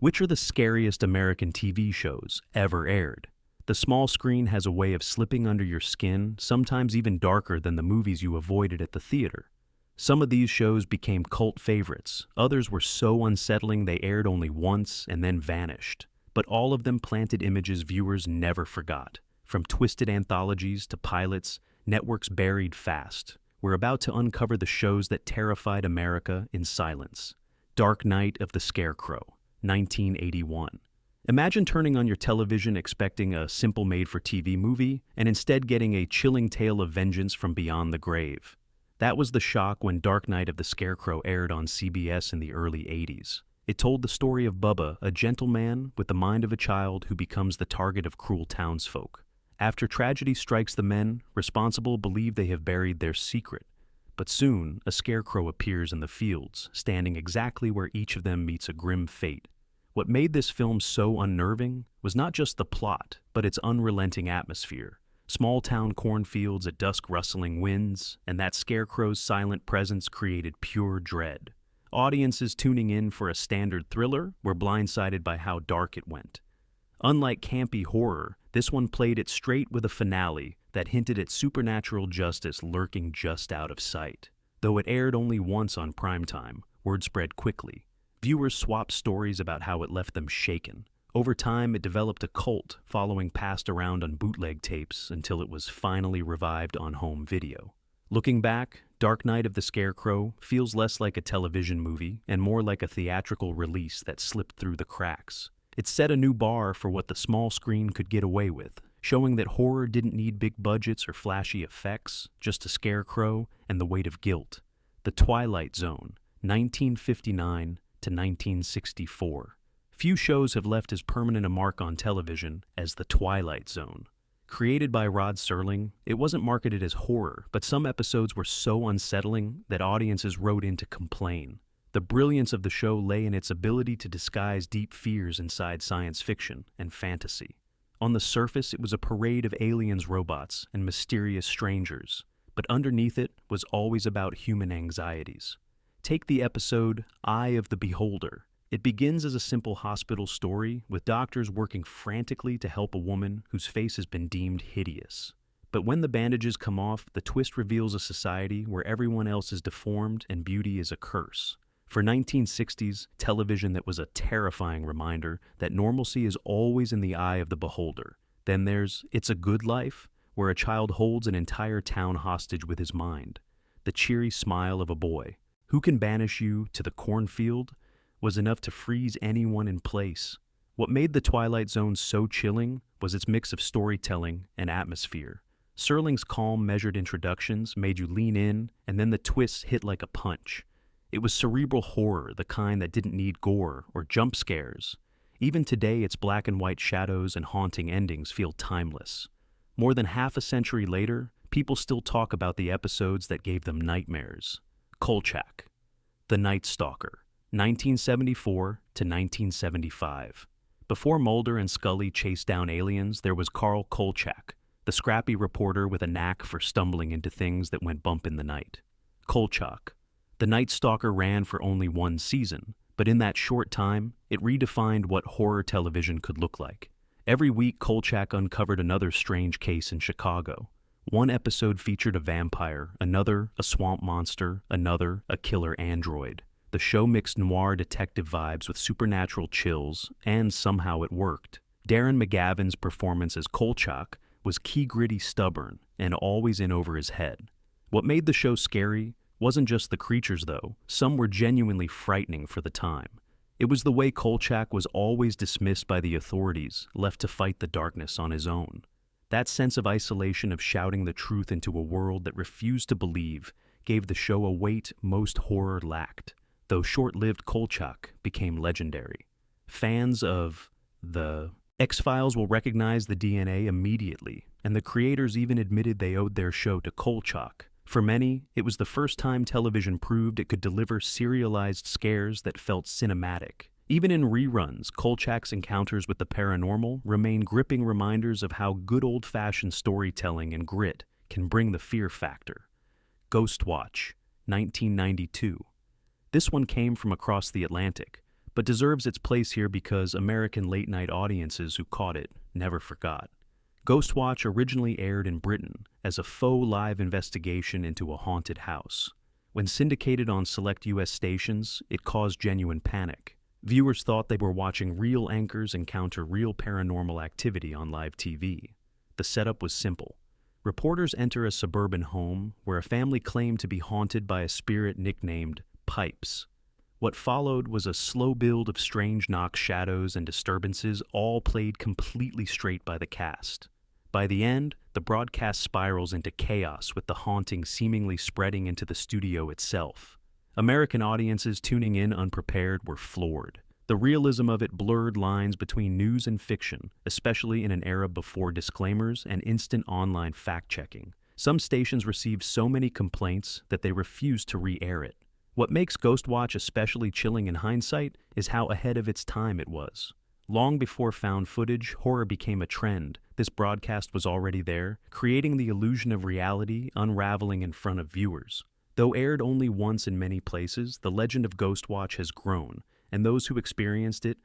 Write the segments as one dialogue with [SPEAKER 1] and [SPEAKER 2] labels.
[SPEAKER 1] Which are the scariest American TV shows ever aired? The small screen has a way of slipping under your skin, sometimes even darker than the movies you avoided at the theater. Some of these shows became cult favorites. Others were so unsettling they aired only once and then vanished. But all of them planted images viewers never forgot. From twisted anthologies to pilots, networks buried fast. We're about to uncover the shows that terrified America in silence. Dark Night of the Scarecrow, 1981. Imagine turning on your television expecting a simple made-for-TV movie and instead getting a chilling tale of vengeance from beyond the grave. That was the shock when Dark Night of the Scarecrow aired on CBS in the early 80s. It told the story of Bubba, a gentleman with the mind of a child who becomes the target of cruel townsfolk. After tragedy strikes the men, responsible believe they have buried their secret. But soon, a scarecrow appears in the fields, standing exactly where each of them meets a grim fate. What made this film so unnerving was not just the plot, but its unrelenting atmosphere. Small-town cornfields at dusk rustling winds, and that scarecrow's silent presence created pure dread. Audiences tuning in for a standard thriller were blindsided by how dark it went. Unlike campy horror, this one played it straight with a finale that hinted at supernatural justice lurking just out of sight. Though it aired only once on primetime, word spread quickly. Viewers swapped stories about how it left them shaken. Over time, it developed a cult, following passed around on bootleg tapes until it was finally revived on home video. Looking back, Dark Night of the Scarecrow feels less like a television movie and more like a theatrical release that slipped through the cracks. It set a new bar for what the small screen could get away with, showing that horror didn't need big budgets or flashy effects, just a scarecrow and the weight of guilt. The Twilight Zone, 1959 to 1964. Few shows have left as permanent a mark on television as The Twilight Zone. Created by Rod Serling, it wasn't marketed as horror, but some episodes were so unsettling that audiences wrote in to complain. The brilliance of the show lay in its ability to disguise deep fears inside science fiction and fantasy. On the surface, it was a parade of aliens, robots, and mysterious strangers, but underneath it was always about human anxieties. Take the episode Eye of the Beholder. It begins as a simple hospital story with doctors working frantically to help a woman whose face has been deemed hideous. But when the bandages come off, the twist reveals a society where everyone else is deformed and beauty is a curse. For 1960s television, that was a terrifying reminder that normalcy is always in the eye of the beholder. Then there's It's a Good Life, where a child holds an entire town hostage with his mind. The cheery smile of a boy who can banish you to the cornfield was enough to freeze anyone in place. What made The Twilight Zone so chilling was its mix of storytelling and atmosphere. Serling's calm, measured introductions made you lean in, and then the twists hit like a punch. It was cerebral horror, the kind that didn't need gore or jump scares. Even today, its black and white shadows and haunting endings feel timeless. More than half a century later, people still talk about the episodes that gave them nightmares. Kolchak, The Night Stalker, 1974 to 1975. Before Mulder and Scully chased down aliens, there was Carl Kolchak, the scrappy reporter with a knack for stumbling into things that went bump in the night. Kolchak. The Night Stalker ran for only one season, but in that short time, it redefined what horror television could look like. Every week, Kolchak uncovered another strange case in Chicago. One episode featured a vampire, another a swamp monster, another a killer android. The show mixed noir detective vibes with supernatural chills, and somehow it worked. Darren McGavin's performance as Kolchak was key-gritty, stubborn, and always in over his head. What made the show scary wasn't just the creatures, though. Some were genuinely frightening for the time. It was the way Kolchak was always dismissed by the authorities, left to fight the darkness on his own. That sense of isolation, of shouting the truth into a world that refused to believe, gave the show a weight most horror lacked. Though short-lived, Kolchak became legendary. Fans of The X-Files will recognize the DNA immediately, and the creators even admitted they owed their show to Kolchak. For many, it was the first time television proved it could deliver serialized scares that felt cinematic. Even in reruns, Kolchak's encounters with the paranormal remain gripping reminders of how good old-fashioned storytelling and grit can bring the fear factor. Ghostwatch, 1992. This one came from across the Atlantic, but deserves its place here because American late-night audiences who caught it never forgot. Ghostwatch originally aired in Britain as a faux live investigation into a haunted house. When syndicated on select U.S. stations, it caused genuine panic. Viewers thought they were watching real anchors encounter real paranormal activity on live TV. The setup was simple. Reporters enter a suburban home where a family claimed to be haunted by a spirit nicknamed Pipes. What followed was a slow build of strange knock shadows and disturbances, all played completely straight by the cast. By the end, the broadcast spirals into chaos, with the haunting seemingly spreading into the studio itself. American audiences tuning in unprepared were floored. The realism of it blurred lines between news and fiction, especially in an era before disclaimers and instant online fact-checking. Some stations received so many complaints that they refused to re-air it. What makes Ghostwatch especially chilling in hindsight is how ahead of its time it was. Long before found footage, horror became a trend. This broadcast was already there, creating the illusion of reality unraveling in front of viewers. Though aired only once in many places, the legend of Ghostwatch has grown, and those who experienced it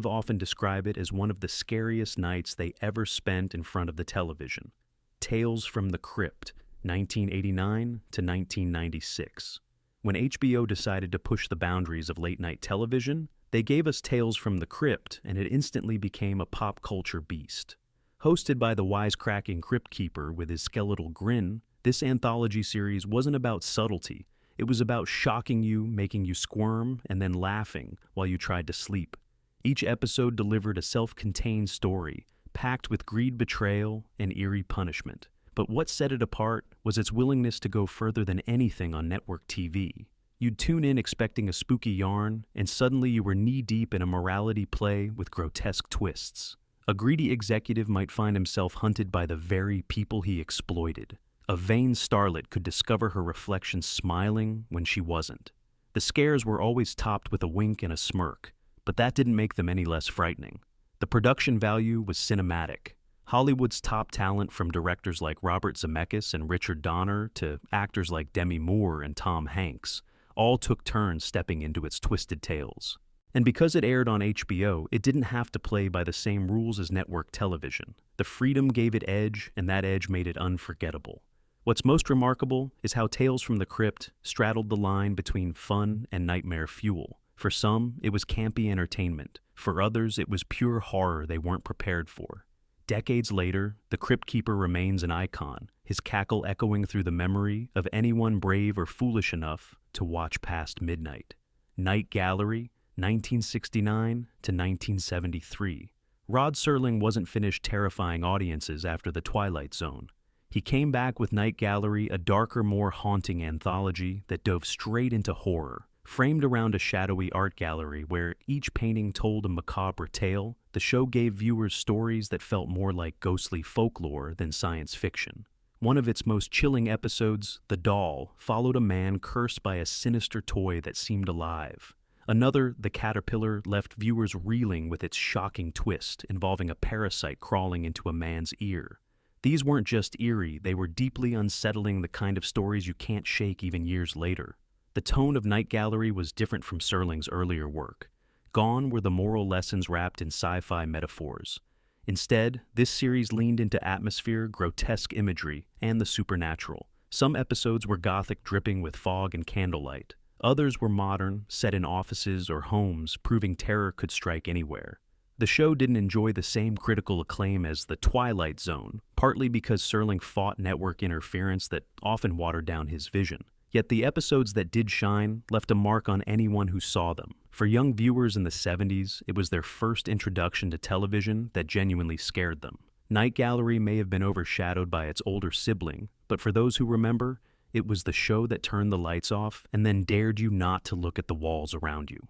[SPEAKER 1] often describe it as one of the scariest nights they ever spent in front of the television. Tales from the Crypt, 1989 to 1996. When HBO decided to push the boundaries of late-night television, they gave us Tales from the Crypt, and it instantly became a pop culture beast. Hosted by the wisecracking Crypt Keeper with his skeletal grin, this anthology series wasn't about subtlety. It was about shocking you, making you squirm, and then laughing while you tried to sleep. Each episode delivered a self-contained story, packed with greed, betrayal, and eerie punishment. But what set it apart was its willingness to go further than anything on network TV. You'd tune in expecting a spooky yarn, and suddenly you were knee-deep in a morality play with grotesque twists. A greedy executive might find himself hunted by the very people he exploited. A vain starlet could discover her reflection smiling when she wasn't. The scares were always topped with a wink and a smirk, but that didn't make them any less frightening. The production value was cinematic. Hollywood's top talent, from directors like Robert Zemeckis and Richard Donner to actors like Demi Moore and Tom Hanks, all took turns stepping into its twisted tales. And because it aired on HBO, it didn't have to play by the same rules as network television. The freedom gave it edge, and that edge made it unforgettable. What's most remarkable is how Tales from the Crypt straddled the line between fun and nightmare fuel. For some, it was campy entertainment. For others, it was pure horror they weren't prepared for. Decades later, the Crypt Keeper remains an icon, his cackle echoing through the memory of anyone brave or foolish enough to watch past midnight. Night Gallery, 1969 to 1973. Rod Serling wasn't finished terrifying audiences after The Twilight Zone. He came back with Night Gallery, a darker, more haunting anthology that dove straight into horror. Framed around a shadowy art gallery where each painting told a macabre tale, the show gave viewers stories that felt more like ghostly folklore than science fiction. One of its most chilling episodes, The Doll, followed a man cursed by a sinister toy that seemed alive. Another, The Caterpillar, left viewers reeling with its shocking twist involving a parasite crawling into a man's ear. These weren't just eerie, they were deeply unsettling, the kind of stories you can't shake even years later. The tone of Night Gallery was different from Serling's earlier work. Gone were the moral lessons wrapped in sci-fi metaphors. Instead, this series leaned into atmosphere, grotesque imagery, and the supernatural. Some episodes were gothic, dripping with fog and candlelight. Others were modern, set in offices or homes, proving terror could strike anywhere. The show didn't enjoy the same critical acclaim as The Twilight Zone, partly because Serling fought network interference that often watered down his vision. Yet the episodes that did shine left a mark on anyone who saw them. For young viewers in the 70s, it was their first introduction to television that genuinely scared them. Night Gallery may have been overshadowed by its older sibling, but for those who remember, it was the show that turned the lights off and then dared you not to look at the walls around you.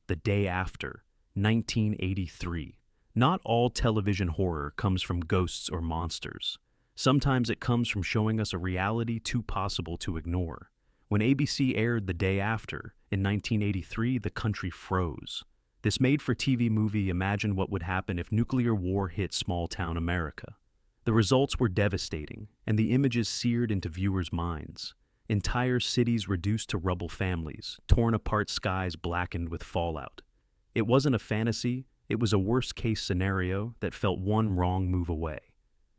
[SPEAKER 1] The Day After, 1983. Not all television horror comes from ghosts or monsters. Sometimes it comes from showing us a reality too possible to ignore. When ABC aired The Day After, in 1983, the country froze. This made-for-TV movie imagined what would happen if nuclear war hit small-town America. The results were devastating, and the images seared into viewers' minds. Entire cities reduced to rubble families, torn-apart skies blackened with fallout. It wasn't a fantasy, it was a worst-case scenario that felt one wrong move away.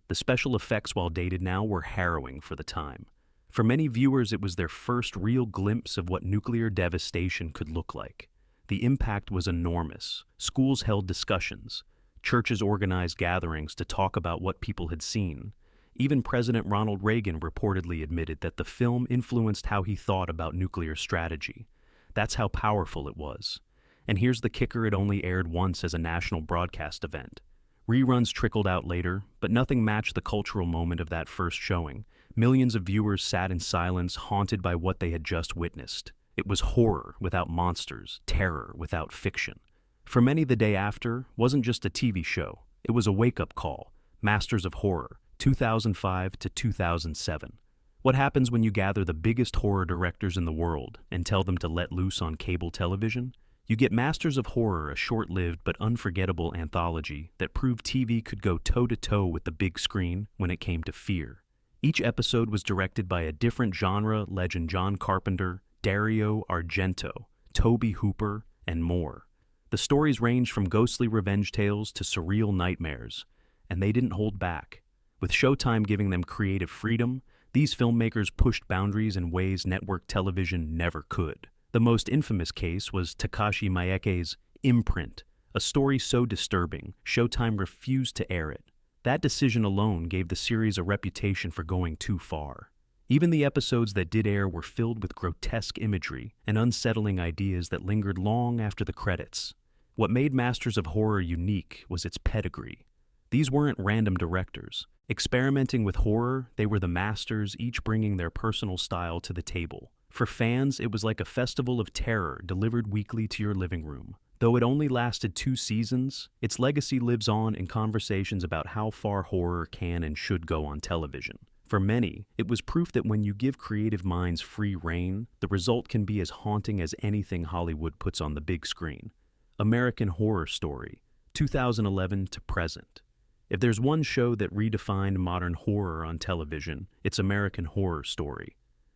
[SPEAKER 1] The special effects, while dated now, were harrowing for the time. For many viewers, it was their first real glimpse of what nuclear devastation could look like. The impact was enormous. Schools held discussions. Churches organized gatherings to talk about what people had seen. Even President Ronald Reagan reportedly admitted that the film influenced how he thought about nuclear strategy. That's how powerful it was. And here's the kicker: it only aired once as a national broadcast event. Reruns trickled out later, but nothing matched the cultural moment of that first showing. Millions of viewers sat in silence, haunted by what they had just witnessed. It was horror without monsters, terror without fiction. For many, the day after wasn't just a TV show. It was a wake-up call. Masters of Horror, 2005 to 2007. What happens when you gather the biggest horror directors in the world and tell them to let loose on cable television? You get Masters of Horror, a short-lived but unforgettable anthology that proved TV could go toe-to-toe with the big screen when it came to fear. Each episode was directed by a different genre legend: John Carpenter, Dario Argento, Tobe Hooper, and more. The stories ranged from ghostly revenge tales to surreal nightmares, and they didn't hold back. With Showtime giving them creative freedom, these filmmakers pushed boundaries in ways network television never could. The most infamous case was Takashi Miike's Imprint, a story so disturbing, Showtime refused to air it. That decision alone gave the series a reputation for going too far. Even the episodes that did air were filled with grotesque imagery and unsettling ideas that lingered long after the credits. What made Masters of Horror unique was its pedigree. These weren't random directors. Experimenting with horror, they were the masters, each bringing their personal style to the table. For fans, it was like a festival of terror delivered weekly to your living room. Though it only lasted 2 seasons, its legacy lives on in conversations about how far horror can and should go on television. For many, it was proof that when you give creative minds free rein, the result can be as haunting as anything Hollywood puts on the big screen. American Horror Story, 2011 to present. If there's one show that redefined modern horror on television, it's American Horror Story.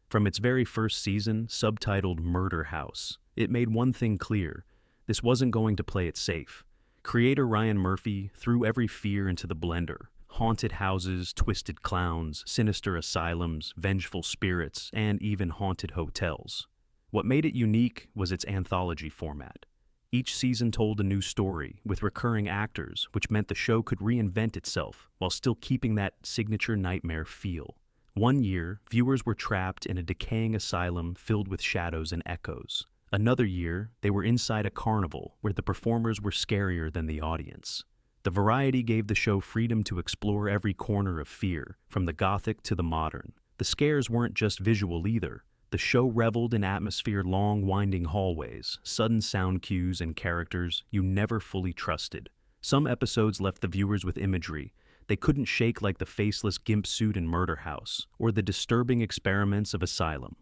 [SPEAKER 1] From its very first season, subtitled Murder House, it made one thing clear: this wasn't going to play it safe. Creator Ryan Murphy threw every fear into the blender. Haunted houses, twisted clowns, sinister asylums, vengeful spirits, and even haunted hotels. What made it unique was its anthology format. Each season told a new story, with recurring actors, which meant the show could reinvent itself while still keeping that signature nightmare feel. One year, viewers were trapped in a decaying asylum filled with shadows and echoes. Another year, they were inside a carnival where the performers were scarier than the audience. The variety gave the show freedom to explore every corner of fear, from the gothic to the modern. The scares weren't just visual either. The show reveled in atmosphere: long, winding hallways, sudden sound cues, and characters you never fully trusted. Some episodes left the viewers with imagery they couldn't shake, like the faceless gimp suit in Murder House, or the disturbing experiments of Asylum.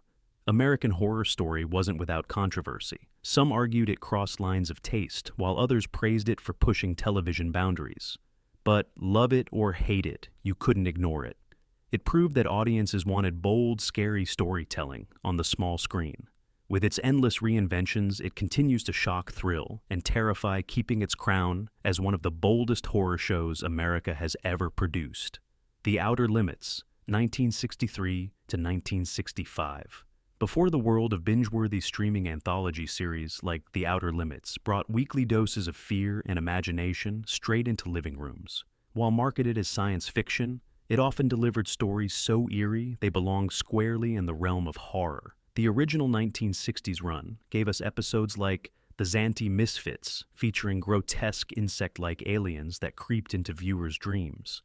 [SPEAKER 1] American Horror Story wasn't without controversy. Some argued it crossed lines of taste, while others praised it for pushing television boundaries. But love it or hate it, you couldn't ignore it. It proved that audiences wanted bold, scary storytelling on the small screen. With its endless reinventions, it continues to shock, thrill, and terrify, keeping its crown as one of the boldest horror shows America has ever produced. The Outer Limits, 1963 to 1965. Before the world of binge-worthy streaming anthology series like The Outer Limits brought weekly doses of fear and imagination straight into living rooms. While marketed as science fiction, it often delivered stories so eerie they belonged squarely in the realm of horror. The original 1960s run gave us episodes like The Zanti Misfits, featuring grotesque insect-like aliens that creeped into viewers' dreams.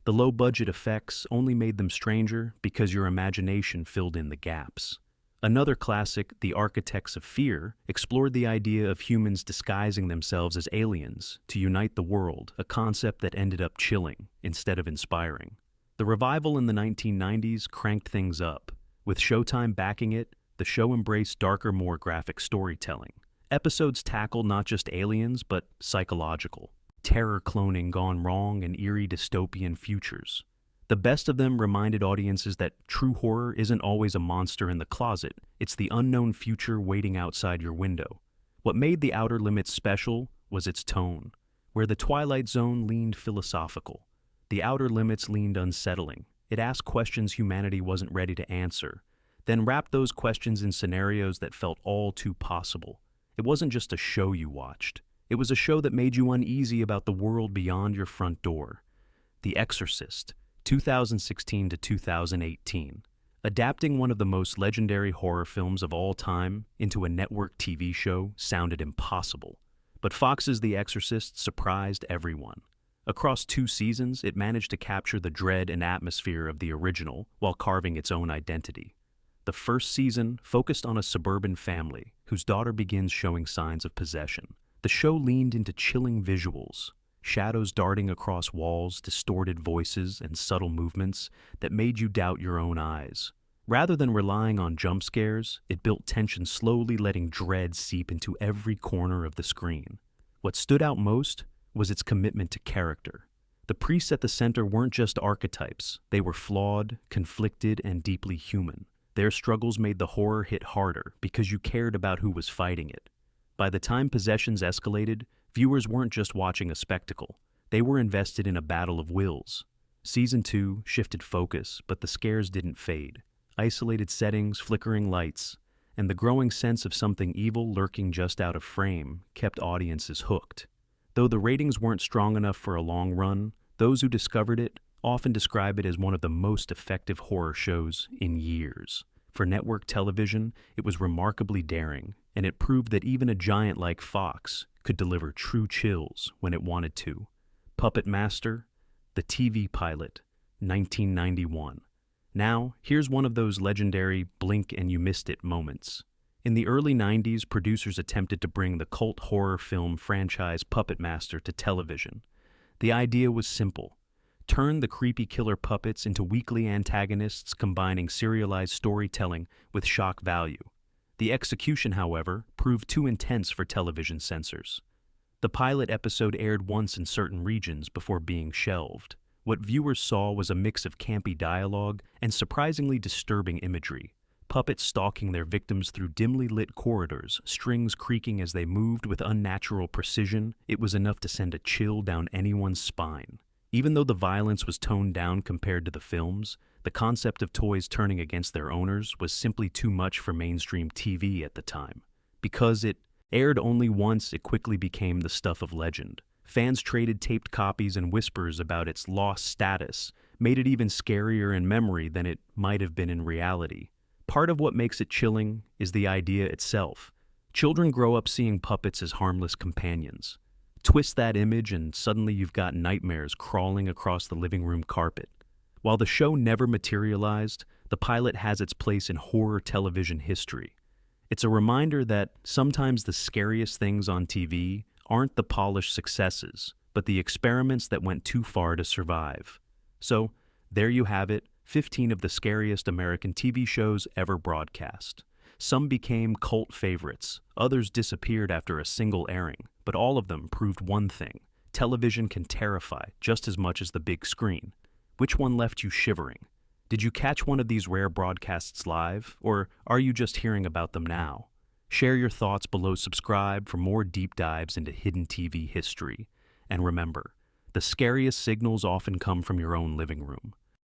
[SPEAKER 1] The low-budget effects only made them stranger because your imagination filled in the gaps. Another classic, The Architects of Fear, explored the idea of humans disguising themselves as aliens to unite the world, a concept that ended up chilling instead of inspiring. The revival in the 1990s cranked things up. With Showtime backing it, the show embraced darker, more graphic storytelling. Episodes tackled not just aliens, but psychological, terror cloning gone wrong, and eerie dystopian futures. The best of them reminded audiences that true horror isn't always a monster in the closet, it's the unknown future waiting outside your window. What made The Outer Limits special was its tone. Where the Twilight Zone leaned philosophical, The Outer Limits leaned unsettling. It asked questions humanity wasn't ready to answer, then wrapped those questions in scenarios that felt all too possible. It wasn't just a show you watched. It was a show that made you uneasy about the world beyond your front door. The Exorcist, 2016 to 2018. Adapting one of the most legendary horror films of all time into a network TV show sounded impossible. But Fox's The Exorcist surprised everyone. Across 2 seasons, it managed to capture the dread and atmosphere of the original while carving its own identity. The first season focused on a suburban family whose daughter begins showing signs of possession. The show leaned into chilling visuals, shadows darting across walls, distorted voices, and subtle movements that made you doubt your own eyes. Rather than relying on jump scares, it built tension, slowly letting dread seep into every corner of the screen. What stood out most was its commitment to character. The priests at the center weren't just archetypes. They were flawed, conflicted, and deeply human. Their struggles made the horror hit harder because you cared about who was fighting it. By the time possessions escalated, viewers weren't just watching a spectacle. They were invested in a battle of wills. Season 2 shifted focus, but the scares didn't fade. Isolated settings, flickering lights, and the growing sense of something evil lurking just out of frame kept audiences hooked. Though the ratings weren't strong enough for a long run, those who discovered it often describe it as one of the most effective horror shows in years. For network television, it was remarkably daring, and it proved that even a giant like Fox could deliver true chills when it wanted to. Puppet Master, the TV pilot, 1991. Now, here's one of those legendary blink and you missed it moments. In the early 90s, producers attempted to bring the cult horror film franchise Puppet Master to television. The idea was simple. Turn the creepy killer puppets into weekly antagonists, combining serialized storytelling with shock value. The execution, however, proved too intense for television censors. The pilot episode aired once in certain regions before being shelved. What viewers saw was a mix of campy dialogue and surprisingly disturbing imagery. Puppets stalking their victims through dimly lit corridors, strings creaking as they moved with unnatural precision. It was enough to send a chill down anyone's spine. Even though the violence was toned down compared to the films, the concept of toys turning against their owners was simply too much for mainstream TV at the time. Because it aired only once, it quickly became the stuff of legend. Fans traded taped copies, and whispers about its lost status made it even scarier in memory than it might have been in reality. Part of what makes it chilling is the idea itself. Children grow up seeing puppets as harmless companions. Twist that image and suddenly you've got nightmares crawling across the living room carpet. While the show never materialized, the pilot has its place in horror television history. It's a reminder that sometimes the scariest things on TV aren't the polished successes, but the experiments that went too far to survive. So, there you have it, 15 of the scariest American TV shows ever broadcast. Some became cult favorites, others disappeared after a single airing, but all of them proved one thing: television can terrify just as much as the big screen. Which one left you shivering? Did you catch one of these rare broadcasts live, or are you just hearing about them now? Share your thoughts below, subscribe for more deep dives into hidden TV history. And remember, the scariest signals often come from your own living room.